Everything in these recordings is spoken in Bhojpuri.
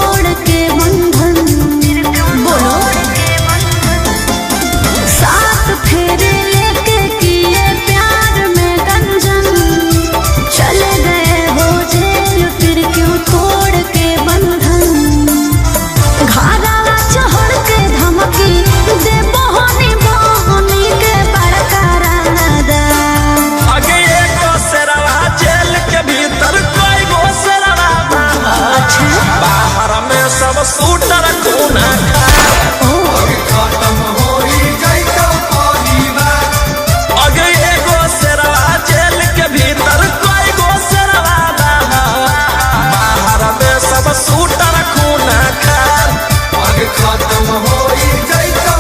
तोड़ के बंधन बोलो साथ फेरे लेके किए प्यार में गंजन चले गए हो जेल फिर क्यों तोड़ के बंधन घारा चढ़ के धमकी दे बहनी बहनी के बड़का राधा आगे एक सेरवा जेल के भीतर कोई गो सेरवा बाहर में सब सूटर खूना खा खत्म होई जाइतो परिवार आगे एगो सेरवा जेल के भीतर कोई गो सेरवा बाहर में सब सूटर खूना खा आगे खत्म होई जाइतो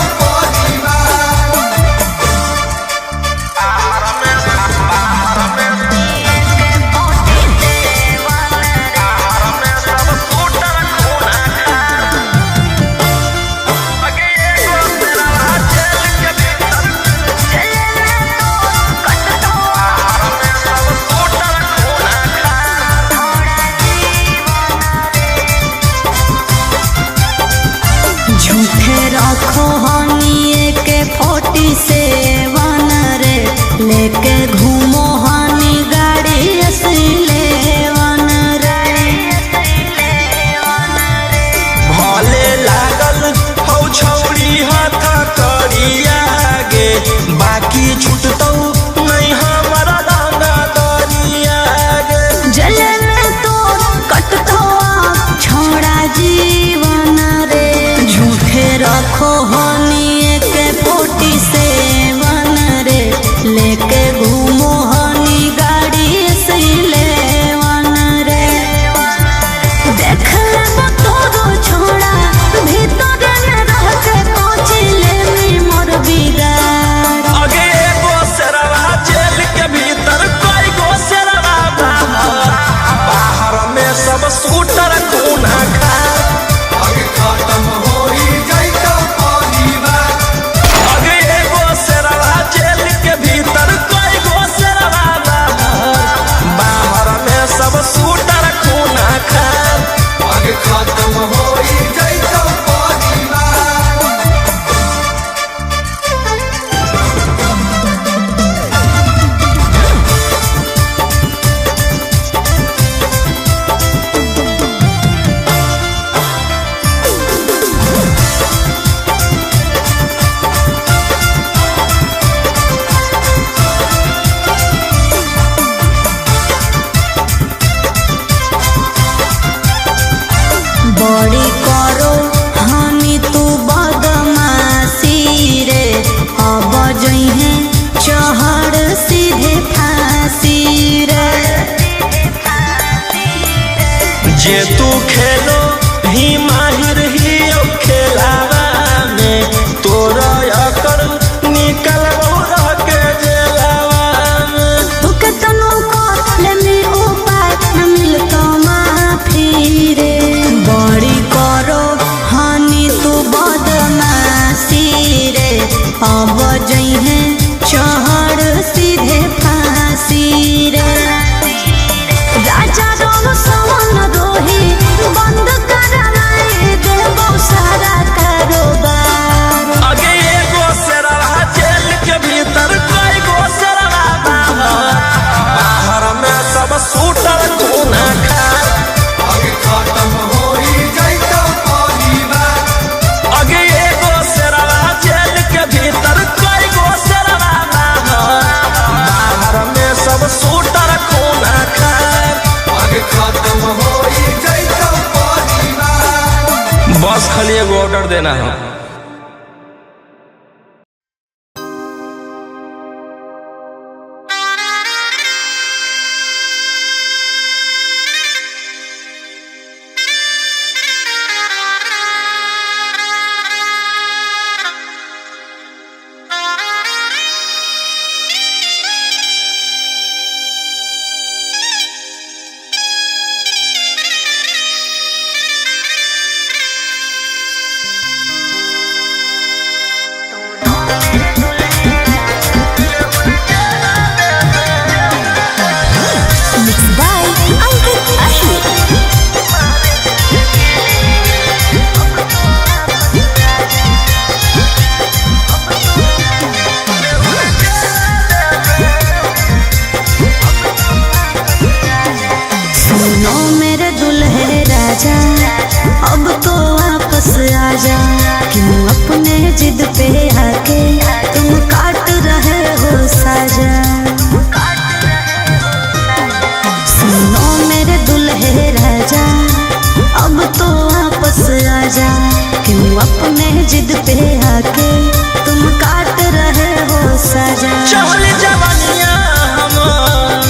झूठे रखो हनिए के 47 रे लेके घूमो हनी गाड़ी असले वन रे भले लागल हौ छौरी हाथ करिया गे बाकी छूटतौ नहीं हमारा डांगा दरिया गे जले में तो कटतो छोड़ा जीवन रे झूठे रखो हनिए के 47 रे लेके घूमो हनी गाड़ी असले वन रे देख ले तोरो छोड़ा भीतर न रह के पहुँचले में मोर बिगाड़ आगे एगो सेरवा जेल के भीतर कोई गो सेरवा बाहर में सब सूटर खूना खा आगे खत्म होई जाइतो परिवार आगे एगो सेरवा जेल के भीतर कोई गो सेरवा बाहर में सब सूटर खूना खा आगे खत्म होई जाइतो परिवार बड़ी करो हनी तू बदमाशी रे अब जइहे चढ़ सीधे फांसी रे जे तू खेलो ही माहिर ही खेलावा में तोरा अकर निकल रह के जेलावा में तू के तनु को ले में उपाय न मिलतो माफी रे बड़ी करो हनी तू बदमाशी रे अब जइहे चढ़ सीधे फांसी रे राजा रोम सवन रोही बंद कराए देबो सारा कारोबार आगे एगो सेरवा जेल के भीतर कोई गो सेरवा बाहर में सब सूटर खूना खा आगे खत्म होई जाइतो परिवार आगे एगो सेरवा जेल के भीतर कोई गो सेरवा बाहर में सब सूटर खूना खा आगे खत्म होई जाइतो परिवार बस खाली एगो ऑर्डर देना है अपने जिद पे आके तुम काट रहे हो सजा। चहल जवानिया हमार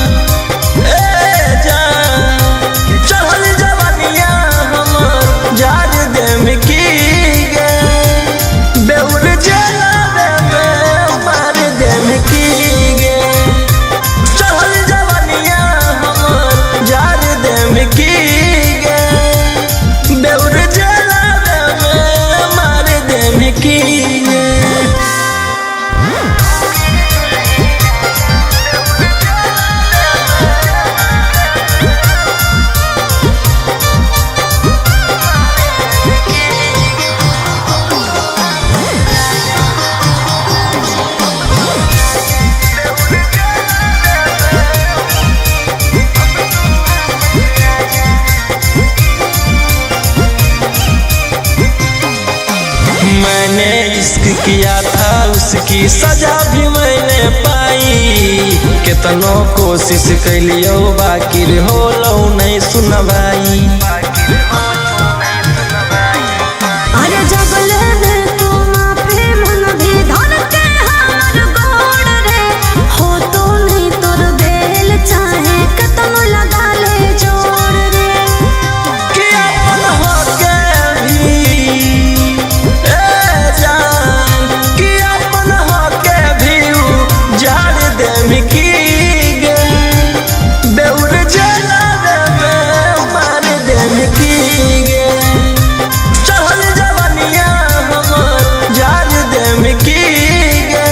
ए जान, चहल जवानिया हमार जार दे में की गे, बेउर जला में मार दे में की गे। चहल जवानिया हमार जार दे में की गे, बेउर जला में मार दे में की गे। मैंने इश्क किया था उसकी सजा भी मैंने पाई, कितनो कोशिश कैलियो बाकी हो लो नहीं सुनवाई। अरे जब ले तू माफी मन भी धन के हार गोड़ रे, हो तो नहीं तोर बेल चाहे कतनो लगा ले जोर रे। कि अपन होके भी ए जान, कि अपन होके भी उजाड़ दे में की गे, बेउर जला में मार दे में की गे। चहल जवानिया हमार जार दे में की गे,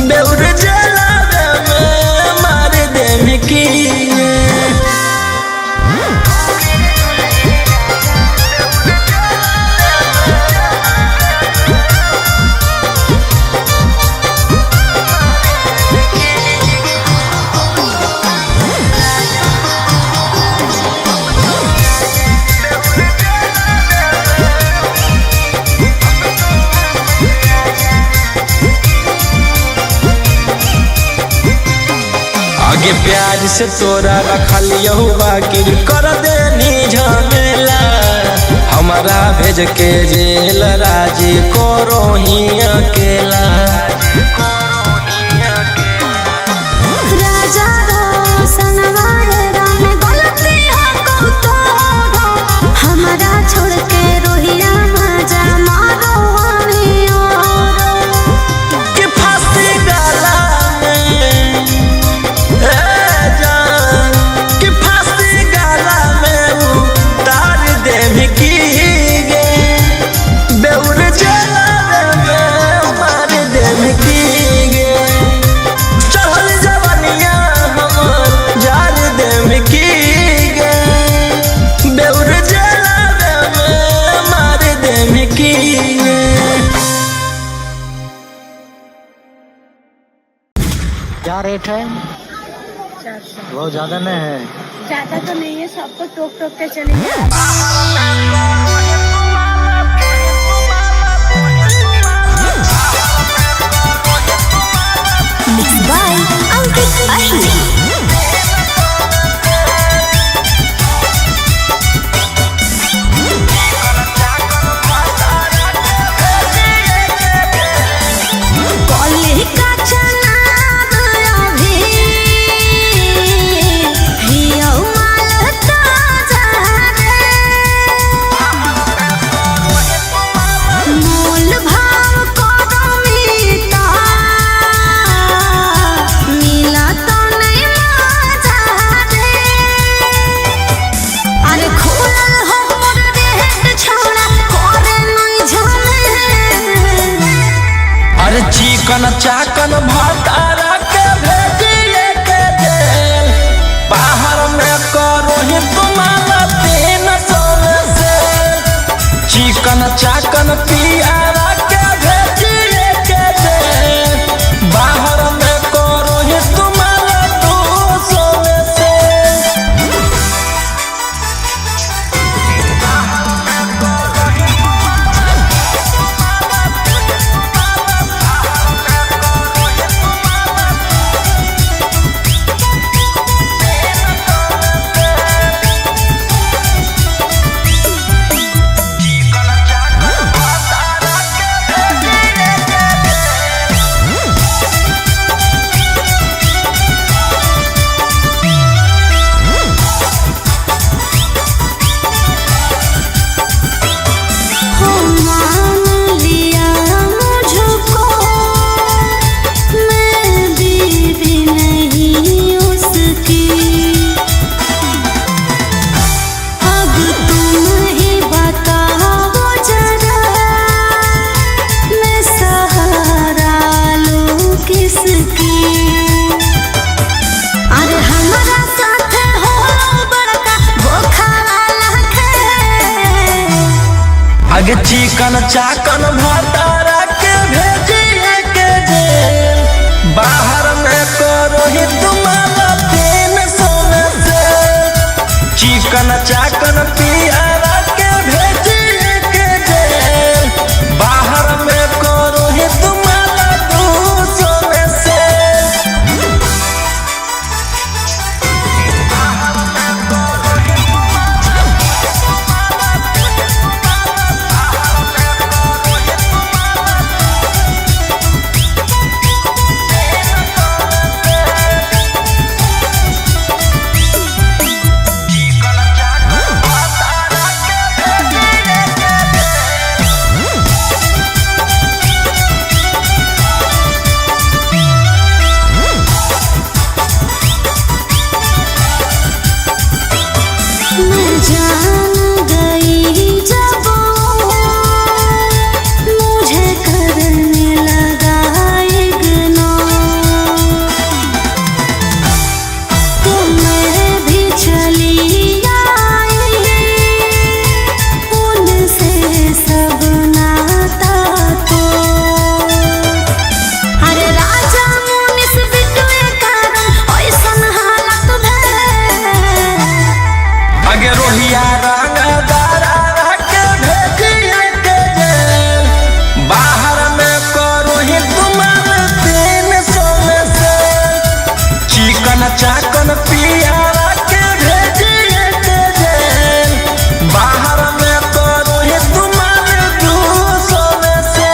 बेउर जला में मार दे में की गे। आगे प्यार से तोरा रखलियो बाकी कर देनी झमेला, हमारा भेज के जेल राजी करो ही अकेला। राजा रोशन वाले राम गलती को तोड़ो, हमारा छोड़ के रोहिया मजा मारो हमें और। कि फांसी गला में ए जान, कि फांसी गला में उतार दे में की गे, बेउर जला में मार दे में की गे। चहल जवानिया हमार जार दे में की गे, बेउर जला में मार दे में की गे। क्या रेट है? 400। बहुत ज्यादा नहीं है। ज्यादा तो नहीं है, सबको टोक टोक के चलेंगे। Mixed by Ankit Ahir. College का चनाव अभी हियो माल ताजा रे, मोल भाव करो मीता, मिला तो नहीं मजा रे। अरे खुलल हो मोर रेट छोड़ा करे नहीं झमेला। अरे चिकन चाकन भटारा के भेजिए के जेल, बाहर में करो ही तुम्हारा 300 में से। चिकन चाकन पियारा के भेजिए के जेल, बाहर में करो ही तुम्हारा 200 में से। आगे चिकन चाकन भतारा के भेजिए के जेल बाहर में करो ही तुम्हारा 300 में से चिकन चाकन पियारा के भेजिए के जेल बाहर में करो ही तुम्हारा 200 में से मैं जान गई जब मुझे करने लगा इग्नोर तो मैं भी चली आई उनसे सब नाता तो अरे राजा मुनिस बिटुए कारण ऐसन हालत भे आगे रोहिया रंगदारा के भेजिए के जेल बाहर में करो ही तुम्हारे 300 में से चिकन चाकन पियारा के भेजिए के जेल बाहर में करो ही तुम्हारे 200 में से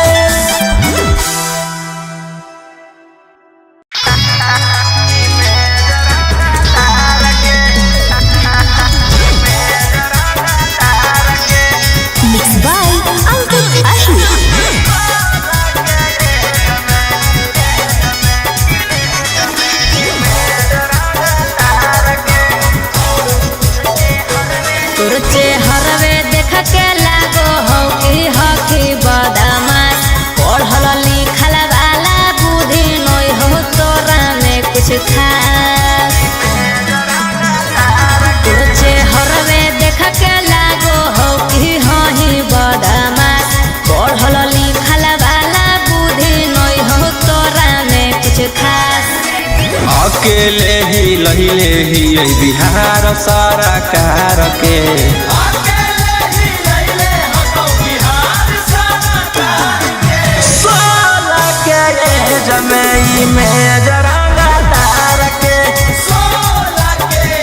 Mixed by Ankit Ahir. तोर चेहरवे देख के लागो हो कि हकी बदमाश पढ़ल लिखल वाला बुद्धि नय हो तोरा में कुछ खास तोर चेहरवे देख के लागो हो कि हही बदमाश पढ़ल लिखल वाला बुद्धि नय हो तोरा में कुछ खास अकेले ही लहिले ही बिहार सरकार के सोला के जमई में जरंगा तार के सोला के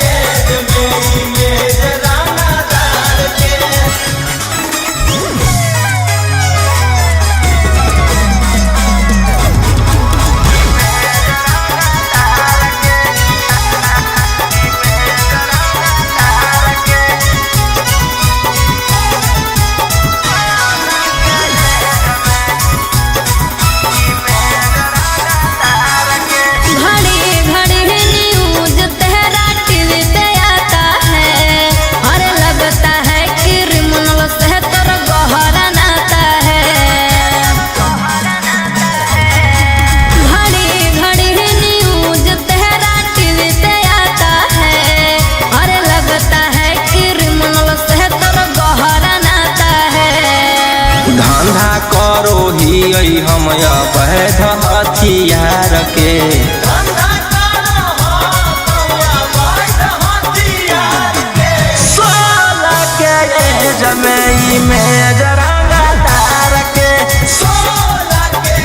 जमई में जरंगा तार के हम अवैध हथियार के सोलह के जमई में जरंगा तार के सोलह के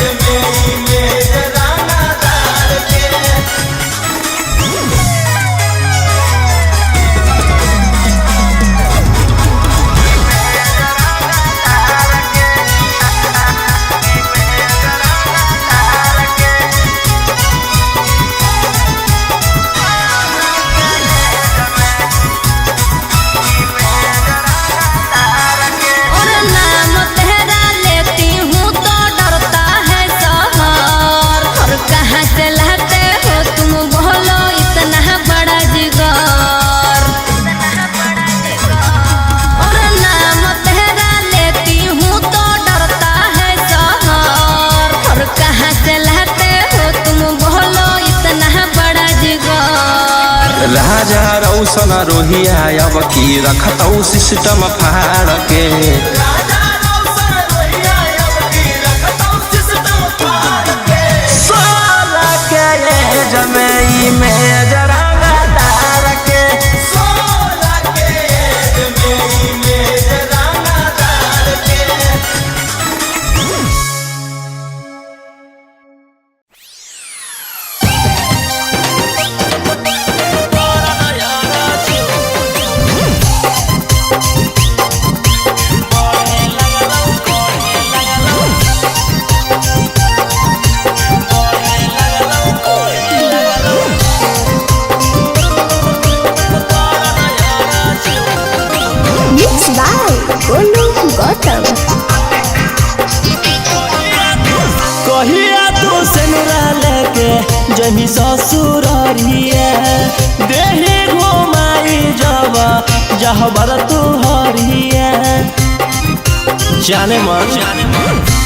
जमई में जरंगा तार के राजा रौशन रोहिया अब की रखतौ सिस्टम फाड़ के इमेज रंगदार के 16 के एज में इमेज रंगदार के। Mixed by Golu Gautam. कहिया तू सेनुरा लेके जही ससुररिया देही घुमाई जब जहबर तू हरिया जाने मन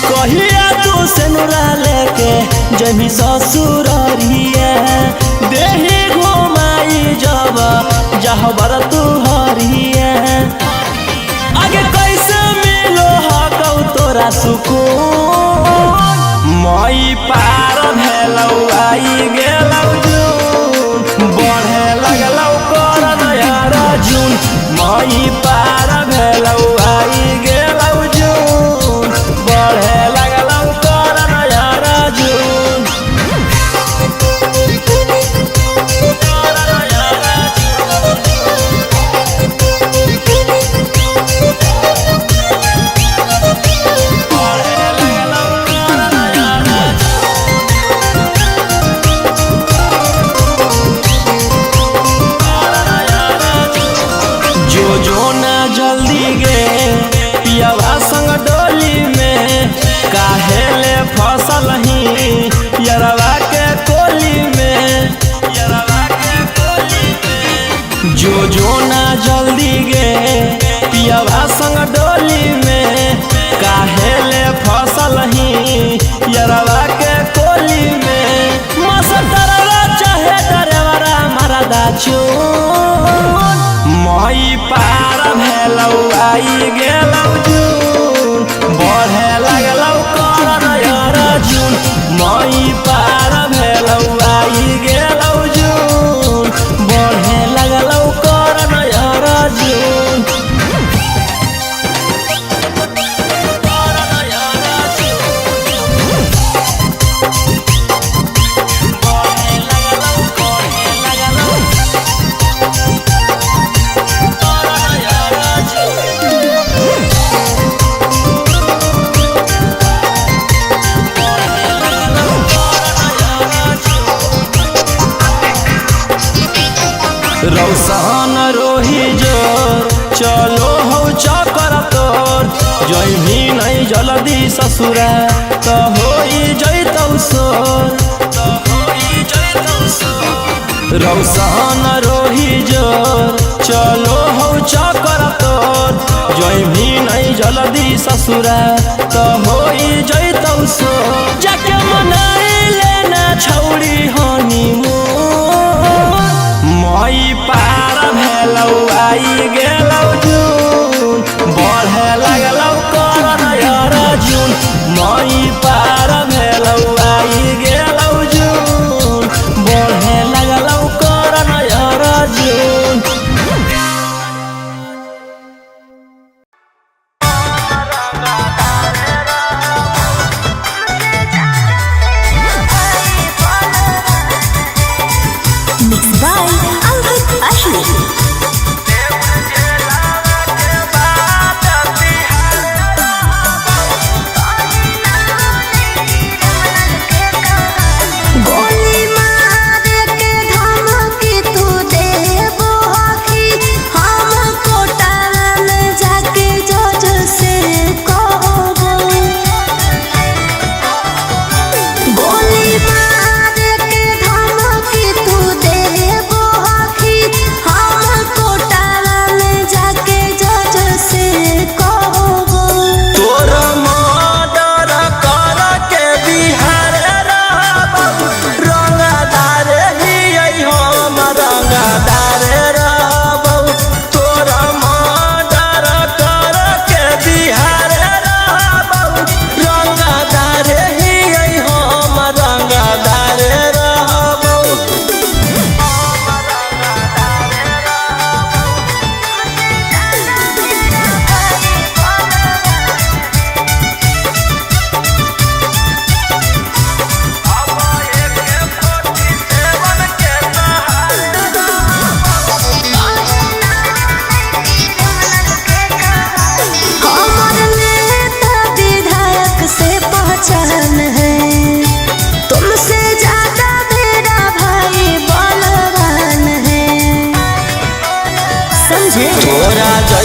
कहिया तू सेनुरा लेके जही ससुररिया देही घुमाई जब जहबर तू हरिया आगे कैसे मिलो हकौ तोरा सुकून मई पार भेलौ आई गेलौ जून बढ़े लगलौ कर नयर जून मई पार भेलौ आई गेलौ जून बढ़े लगलौ कर नयर जून जो ना जल्दी गे पियावा संग डोली में काहे ले फसल ही यरवा के कोली में जो ना जल्दी गे पियावा संग डोली में काहे ले फसल ही यरवा के कोली में मसतरवा चाहे डरेवरा मरदा चून मई पार भेलौ आई गेलौ जून बढ़े लगलौ कर नयर जून मई पार भेलौ आई गेलौ जून बढ़े लगलौ कर नयर जून रौशन रोही जोर चलो हो चकर तोर जय भी नहीं जल्दी ससुरा तो होई जैतौ सोर रौशन रोही जोर चलो हो चकर तोर जय भी नहीं जल्दी ससुरा तो होई जैतौ सोर जाके मनाई लेना छौड़ी हनीमून मई पार भेलौ आई गेलौ जून बढ़े लगलौ कर नयर जून मई पार भेलौ आई गेलौ जून बढ़े लगलौ कर नयर जून Mixed by Albert Ashley.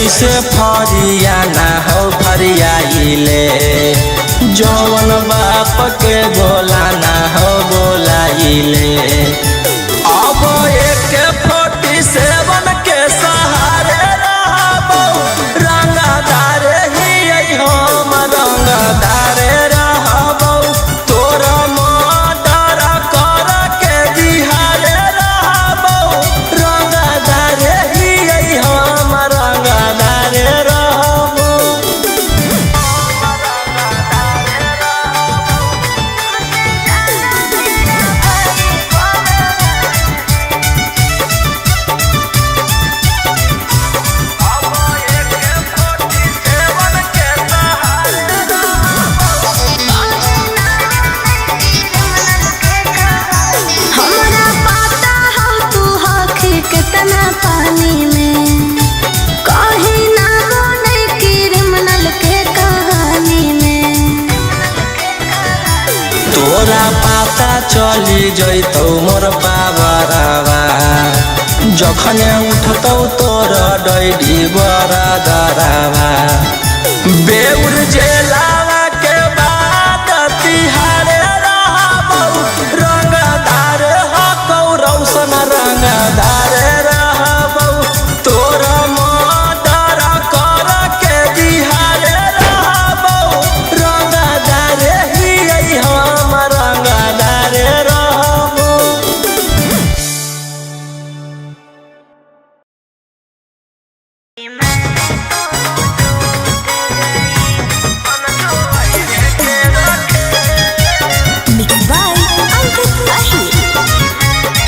जैसे फरियाना हो फरियाइले जौन बाप के बोलाना हो बोलाइले अब एक 47 के सहारे रहबो रंगदार ही हम रंगदार रहबो तोरा मर्डर कर के बिहारे रहबो रंगदार ही हम रंगदार रहबो। हमरा पता हो तू हखी कितना पानी में कहीं ना बोले क्रिमिनल के कहानी में तोरा पता चली जैतौ मोर बाबरावा जखने उठतौ तोर डैडी बरादरावा बेउर जेलावा के बाद तिहारे रहबौ रंगदार हकौ रौशन रंगदार रहबौ तोरा मर्डर कर के बिहारे रहबौ रंगदार ही हम रंगदार रहबौ। Mixed by Ankit Tahir.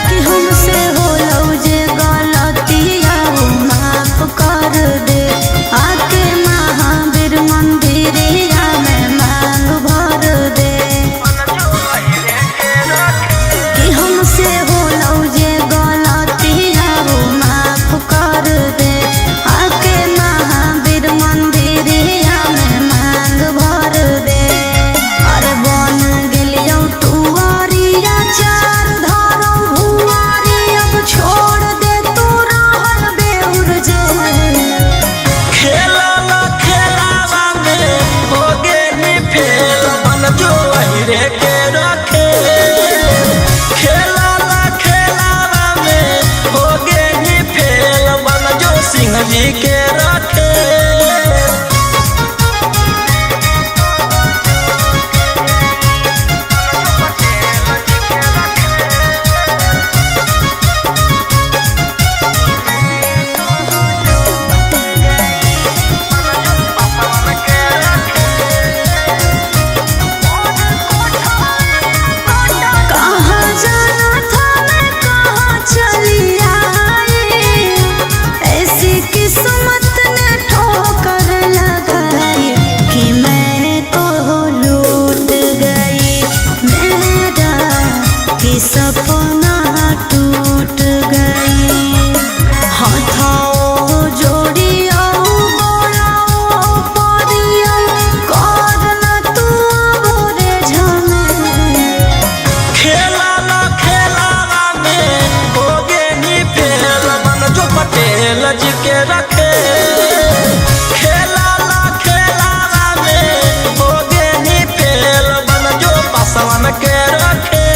कि हमसे होलौ जे गलतिया वो माफ कर दे आके महावीर मंदिरिया में मांग भर दे कि हमसे होलौ जे गलतिया वो माफ कर दे आके महावीर मंदिरिया में मांग भर दे अरे बन गेलियौ टुवारिया चार धरौ भुआरी अब छोड़ दे तू रहल बेउर जे खेलावा में हो गेली फेल बन जो अहिरे के रखे खेलावा में हो गेली फेल बन जो सिंह जी के रखे। कहाँ जाना था मैं कहाँ चली आई ऐसी किस्मत ने ठोकर लगाई कि मैं तो लूट गई मेरा कि सपना टूट गई हाथों जोड़ियो बोलाओ परियो करना तू बोरे झमे खेलावा में हो गेली फेल बन जो पटेल जी के रखे खेलावा में हो गेली फेल बन जो पासवान के रखे।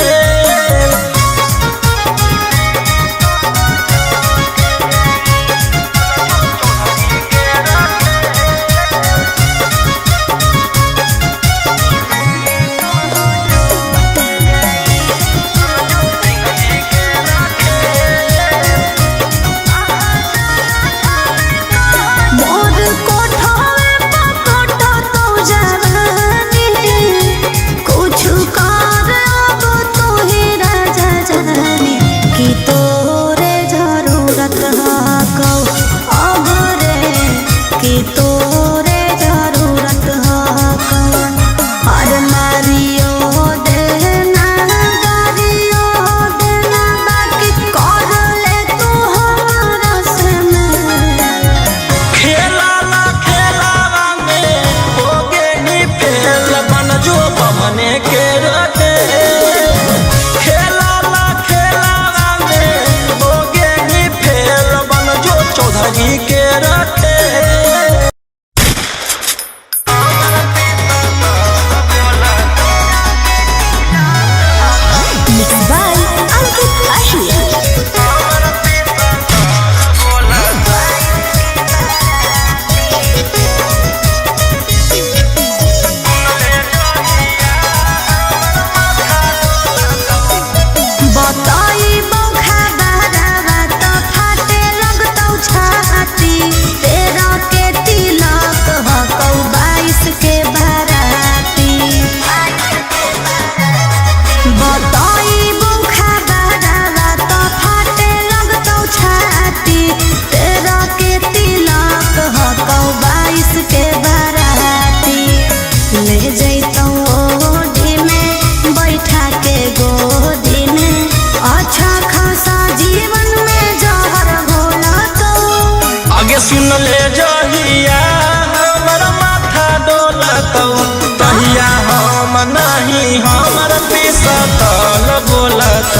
हमर पिसतल बोलत।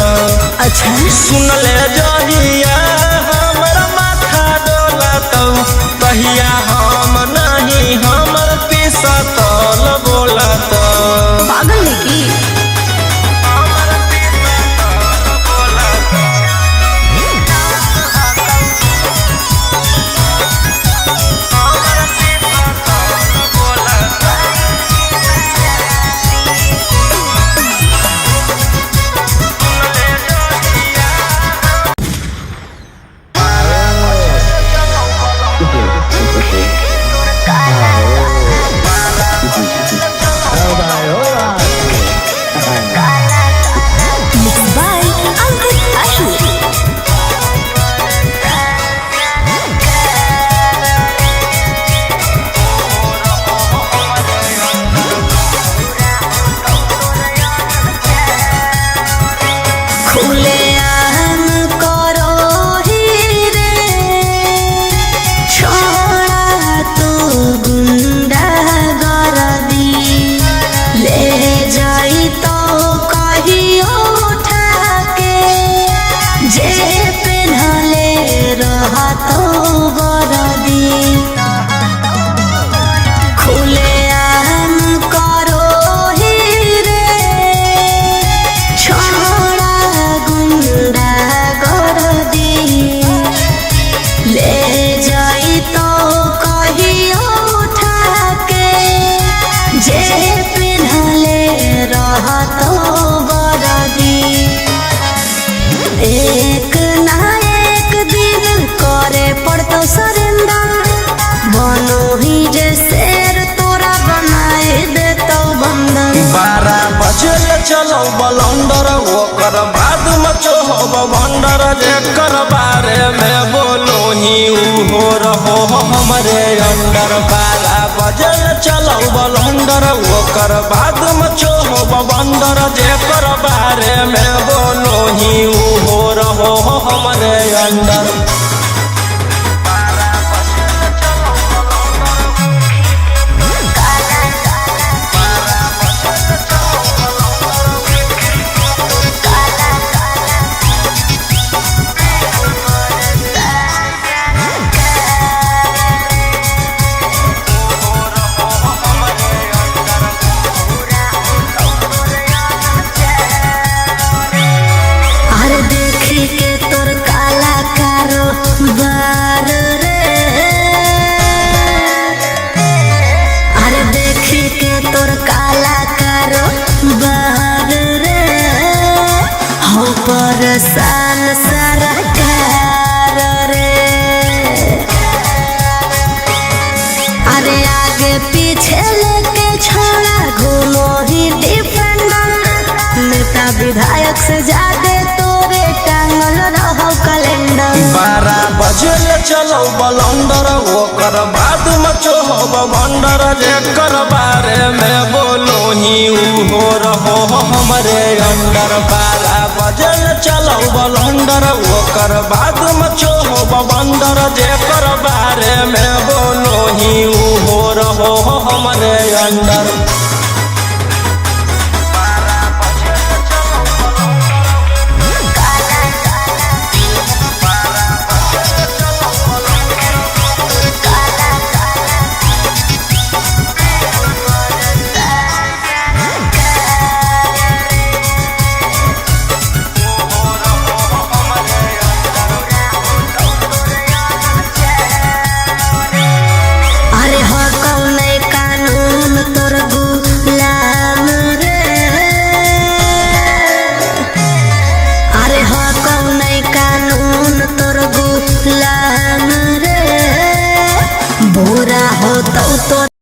अच्छा सुन ले जहिया हमर माथा डोलत, कहिया हम नहीं हमर पिसतल बोलत। पागल है की एक ना एक दिन करे पड़तो सरेंडर, बनो ही जे शेर तोरा बनाए देतो बंदर। 12 बजे चलो बलंदर, ओकर बाद मचो हो भंडर। जेकर बारे में बोलो ही हो रहो हमरे अंडर। 12 बजे चलो बलंदर, ओकर बाद मचो हो बंदर। जेकर बारे में बोलो ही हो रहो हमरे अंडर। परेशान सरकार रे, अरे आगे पीछे लेके छोड़ा घूमो ही डिफेंडर। नेता विधायक से ज्यादा तोरे टांगल रहो कैलेंडर। 12 बजे चलो बलंदर, ओकर बाद मचो हो भंडर। जेकर बारे में बोलो ही हो रहो हमरे अंडर। 12 बजे चलो बलंदर, ओकर बाद मचो हो बंदर। जेकर बारे में बोलो ही हो रहो हमरे अंडर।